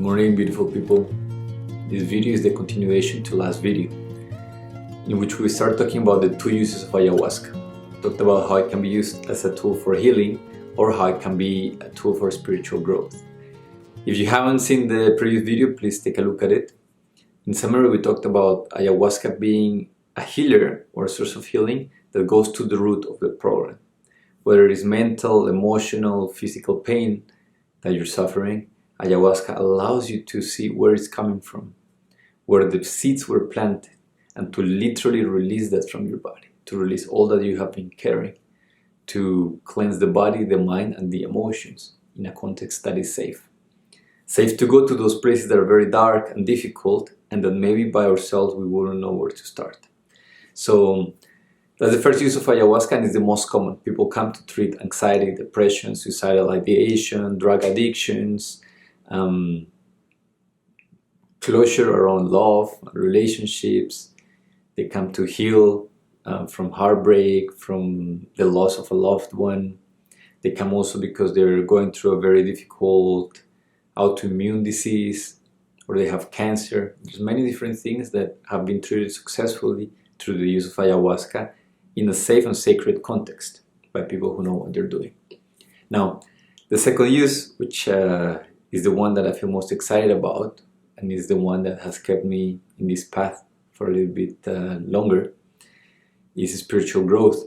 morning, beautiful people. This video is the continuation to last video, in which we start talking about the two uses of ayahuasca. We talked about how it can be used as a tool for healing or how it can be a tool for spiritual growth. If you haven't seen the previous video, please take a look at it. In summary, we talked about ayahuasca being a healer or a source of healing that goes to the root of the problem. Whether it is mental, emotional, physical pain that you're suffering, ayahuasca allows you to see where it's coming from, where the seeds were planted, and to literally release that from your body, to release all that you have been carrying, to cleanse the body, the mind, and the emotions in a context that is safe. Safe to go to those places that are very dark and difficult, and that maybe by ourselves we wouldn't know where to start. So that's the first use of ayahuasca, and it's the most common. People come to treat anxiety, depression, suicidal ideation, drug addictions, closure around love, relationships. They come to heal from heartbreak, from the loss of a loved one. They come also because they're going through a very difficult autoimmune disease, or they have cancer. There's many different things that have been treated successfully through the use of ayahuasca in a safe and sacred context by people who know what they're doing. Now, the second use, which is the one that I feel most excited about, and is the one that has kept me in this path for a little bit longer, is spiritual growth.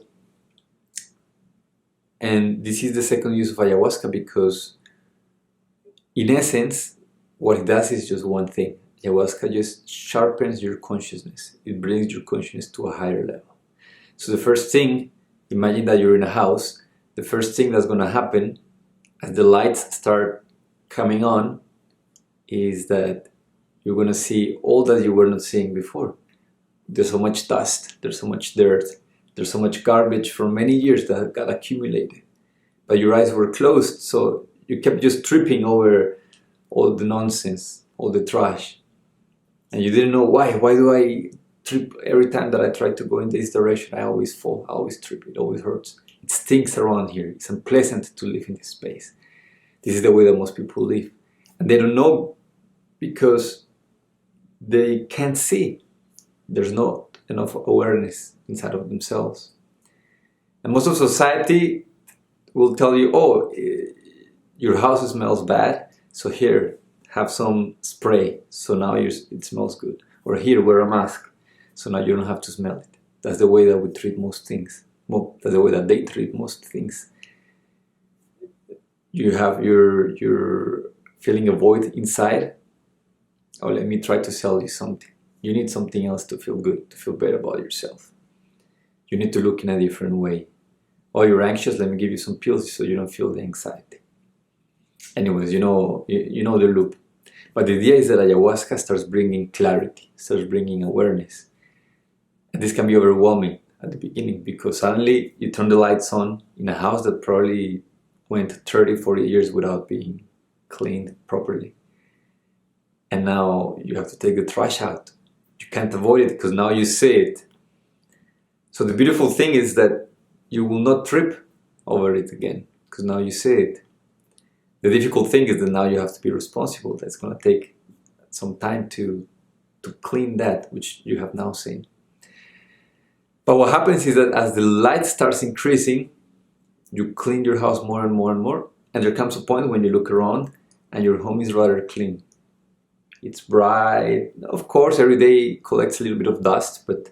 And this is the second use of ayahuasca because, in essence, what it does is just one thing. Ayahuasca just sharpens your consciousness. It brings your consciousness to a higher level. So the first thing, imagine that you're in a house. The first thing that's going to happen as the lights start coming on is that you're going to see all that you were not seeing before. There's so much dust, there's so much dirt, there's so much garbage from many years that got accumulated. But your eyes were closed, so you kept just tripping over all the nonsense, all the trash. And you didn't know why. Why do I trip every time that I try to go in this direction? I always fall, I always trip, it always hurts. It stinks around here. It's unpleasant to live in this space. This is the way that most people live. And they don't know because they can't see. There's not enough awareness inside of themselves. And most of society will tell you, oh, your house smells bad, so here, have some spray, so now it smells good. Or here, wear a mask, so now you don't have to smell it. That's the way that we treat most things. Well, that's the way that they treat most things. You're feeling a void inside. Oh, let me try to sell you something. You need something else to feel good, to feel better about yourself. You need to look in a different way. Oh, you're anxious, let me give you some pills so you don't feel the anxiety. Anyways, you know the loop. But the idea is that ayahuasca starts bringing clarity, starts bringing awareness. And this can be overwhelming at the beginning because suddenly you turn the lights on in a house that probably went 30, 40 years without being cleaned properly. And now you have to take the trash out. You can't avoid it because now you see it. So the beautiful thing is that you will not trip over it again because now you see it. The difficult thing is that now you have to be responsible. That's going to take some time to clean that, which you have now seen. But what happens is that as the light starts increasing, you clean your house more and more and more. And there comes a point when you look around and your home is rather clean. It's bright. Of course, every day collects a little bit of dust, but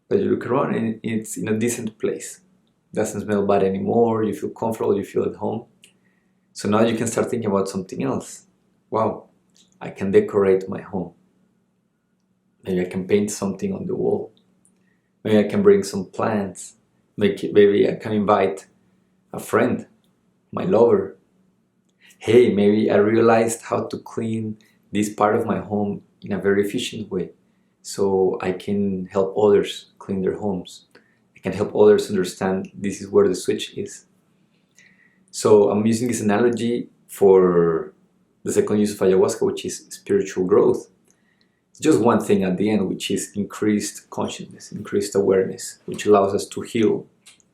you look around and it's in a decent place. It doesn't smell bad anymore. You feel comfortable. You feel at home. So now you can start thinking about something else. Wow, I can decorate my home. Maybe I can paint something on the wall. Maybe I can bring some plants. Maybe I can invite a friend, my lover. Hey, maybe I realized how to clean this part of my home in a very efficient way. So I can help others clean their homes. I can help others understand this is where the switch is. So I'm using this analogy for the second use of ayahuasca, which is spiritual growth. It's just one thing at the end, which is increased consciousness, increased awareness, which allows us to heal,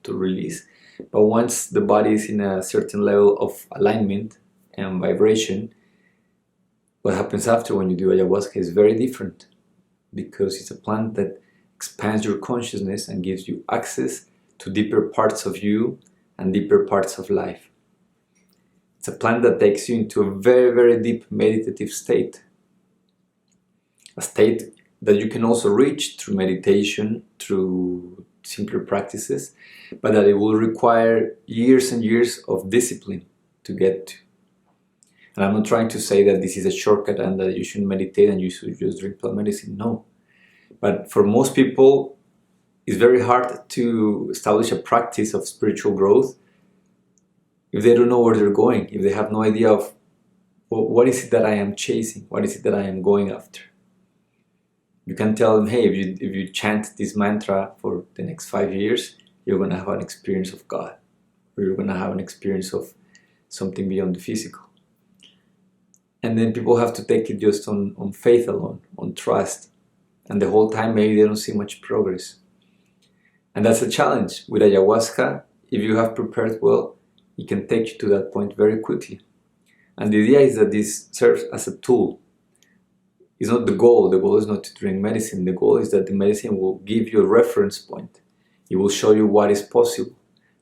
to release. But once the body is in a certain level of alignment and vibration, what happens after when you do ayahuasca is very different, because it's a plant that expands your consciousness and gives you access to deeper parts of you and deeper parts of life. It's a plant that takes you into a very, very deep meditative state. A state that you can also reach through meditation, through simpler practices, but that it will require years and years of discipline to get to. And I'm not trying to say that this is a shortcut and that you should meditate and you should just drink plant medicine. No. But for most people, it's very hard to establish a practice of spiritual growth if they don't know where they're going, if they have no idea of what is it that I am chasing, what is it that I am going after. You can tell them, hey, if you chant this mantra for the next 5 years, you're going to have an experience of God, or you're going to have an experience of something beyond the physical. And then people have to take it just on faith alone, on trust. And the whole time maybe they don't see much progress. And that's a challenge. With ayahuasca, if you have prepared well, it can take you to that point very quickly. And the idea is that this serves as a tool. It's not the goal. The goal is not to drink medicine. The goal is that the medicine will give you a reference point. It will show you what is possible.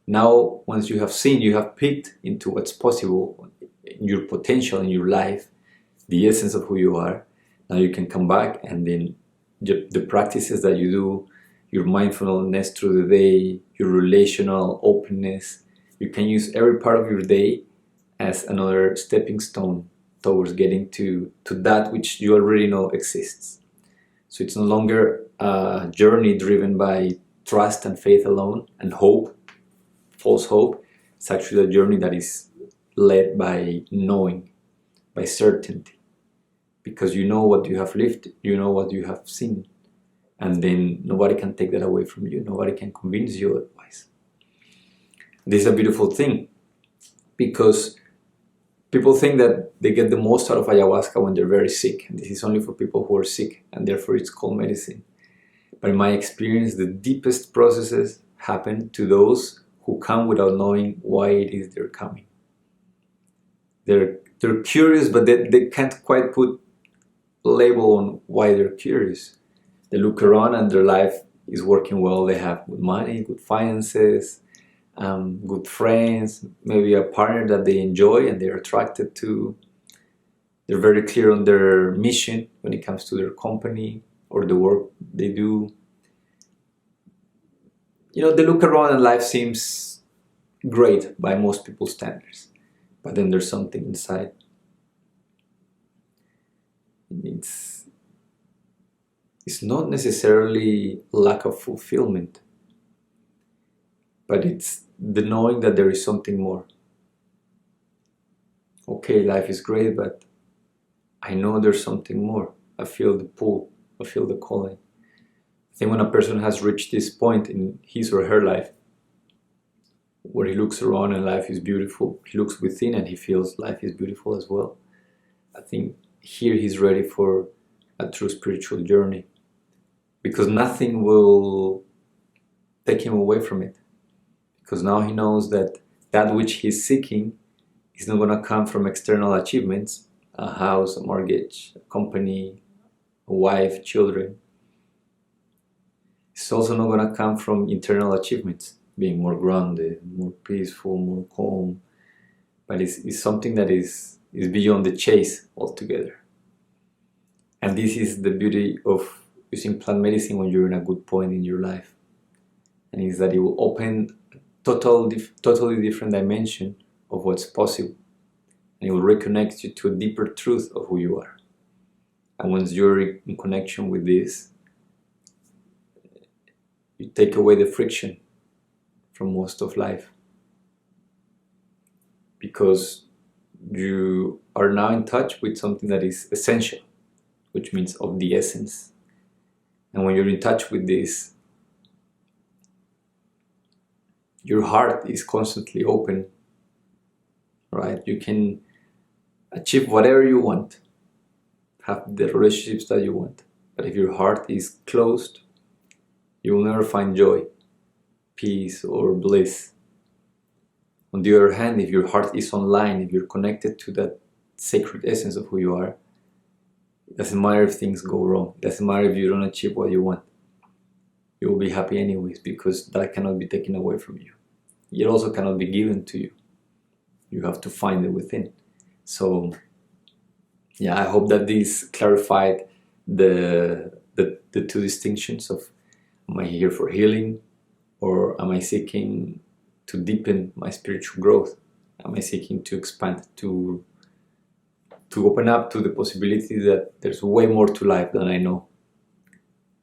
Now, once you have seen, you have peeked into what's possible, your potential in your life, the essence of who you are. Now you can come back and then the practices that you do, your mindfulness through the day, your relational openness, you can use every part of your day as another stepping stone towards getting to that which you already know exists. So it's no longer a journey driven by trust and faith alone and hope, false hope. It's actually a journey that is led by knowing, by certainty, because you know what you have lived, you know what you have seen, and then nobody can take that away from you. Nobody can convince you otherwise. This is a beautiful thing, because people think that they get the most out of ayahuasca when they're very sick, and this is only for people who are sick, and therefore it's called medicine. But in my experience, the deepest processes happen to those who come without knowing why it is they're coming. They're curious, but they can't quite put a label on why they're curious. They look around and their life is working well. They have good money, good finances, good friends, maybe a partner that they enjoy and they're attracted to. They're very clear on their mission when it comes to their company or the work they do. You know, they look around and life seems great by most people's standards. But then there's something inside. It's not necessarily lack of fulfillment, but it's the knowing that there is something more. Okay, life is great, but I know there's something more. I feel the pull, I feel the calling. I think when a person has reached this point in his or her life, where he looks around and life is beautiful, he looks within and he feels life is beautiful as well. I think here he's ready for a true spiritual journey, because nothing will take him away from it. Because now he knows that that which he's seeking is not going to come from external achievements, a house, a mortgage, a company, a wife, children. It's also not going to come from internal achievements, being more grounded, more peaceful, more calm. But it's something that is beyond the chase altogether. And this is the beauty of using plant medicine when you're in a good point in your life. And is that it will open a totally different dimension of what's possible. And it will reconnect you to a deeper truth of who you are. And once you're in connection with this, you take away the friction from most of life, because you are now in touch with something that is essential, which means of the essence. And when you're in touch with this, your heart is constantly open, right? You can achieve whatever you want, have the relationships that you want, but if your heart is closed, you will never find joy, peace, or bliss. On the other hand, if your heart is online, if you're connected to that sacred essence of who you are, It doesn't matter if things go wrong. It doesn't matter if you don't achieve what you want. You will be happy anyways, because that cannot be taken away from you. It also cannot be given to you. You have to find it within. So yeah, I hope that this clarified the two distinctions of, am I here for healing, or am I seeking to deepen my spiritual growth? Am I seeking to expand, to open up to the possibility that there's way more to life than I know,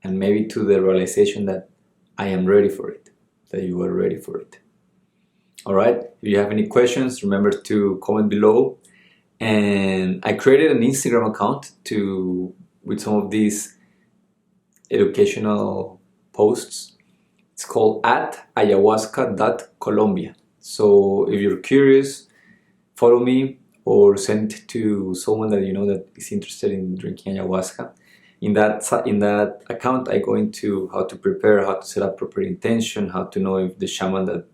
and maybe to the realization that I am ready for it, that you are ready for it. All right, if you have any questions, remember to comment below. And I created an Instagram account with some of these educational posts. It's called @ayahuasca.colombia. So if you're curious, follow me or send it to someone that you know that is interested in drinking ayahuasca. In that account, I go into how to prepare, how to set up proper intention, how to know if the shaman that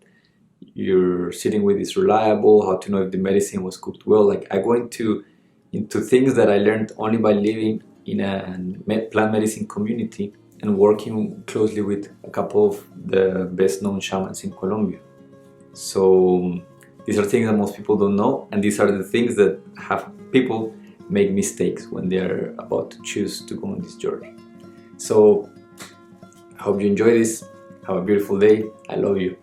you're sitting with is reliable, how to know if the medicine was cooked well. Like, I go into things that I learned only by living in a plant medicine community and working closely with a couple of the best known shamans in Colombia. So these are things that most people don't know, and these are the things that have people make mistakes when they're about to choose to go on this journey. So I hope you enjoy this. Have a beautiful day. I love you.